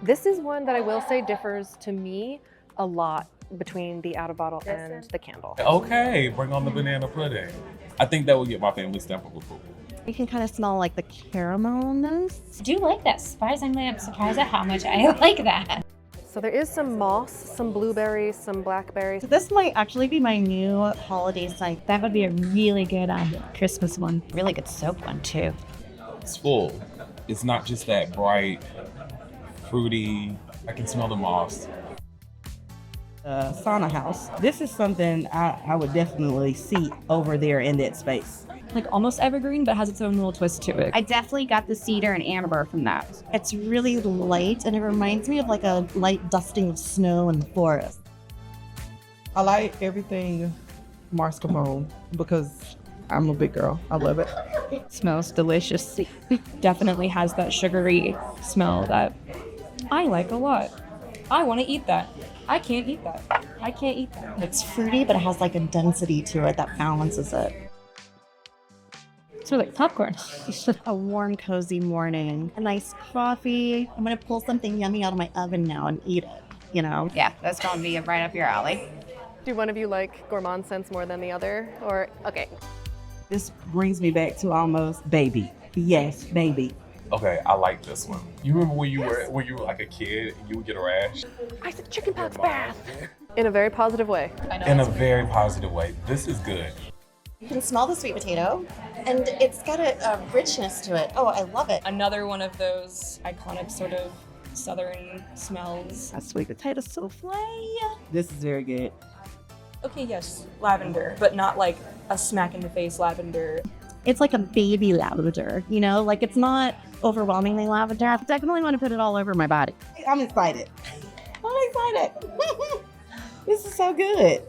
This is one that I will say differs to me a lot between the out of bottle and the candle. Okay, bring on the banana pudding. I think that would get my family stamp of approval. You can kind of smell like the caramel nose. I do like that. Surprisingly, I'm surprised at how much I like that. So there is some moss, some blueberries, some blackberries. So this might actually be my new holiday scent. That would be a really good Christmas one. Really good soap one too. It's full. It's not just that bright, fruity. I can smell the moss. Sauna house. This is something I would definitely see over there in that space. Like almost evergreen, but has its own little twist to it. I definitely got the cedar and amber from that. It's really light and it reminds me of like a light dusting of snow in the forest. I like everything mascarpone because I'm a big girl. I love it. It smells delicious. Definitely has that sugary smell that I like a lot. I want to eat that. I can't eat that. I can't eat that. It's fruity, but it has like a density to it that balances it. It's sort of like popcorn. A warm, cozy morning, a nice coffee. I'm gonna pull something yummy out of my oven now and eat it, you know? Yeah, that's going to be right up your alley. Do one of you like gourmand scents more than the other? Or, okay. This brings me back to almost baby. Yes, baby. Okay, I like this one. You remember when you were like a kid and you would get a rash? I said chicken pox bath. In a very positive way. In a very positive way. This is good. You can smell the sweet potato and it's got a richness to it. Oh, I love it. Another one of those iconic sort of southern smells. A sweet potato souffle. This is very good. Okay, yes, lavender, but not like a smack in the face lavender. It's like a baby lavender, you know? Like it's not overwhelmingly lavender. I definitely want to put it all over my body. I'm excited. I'm excited. This is so good.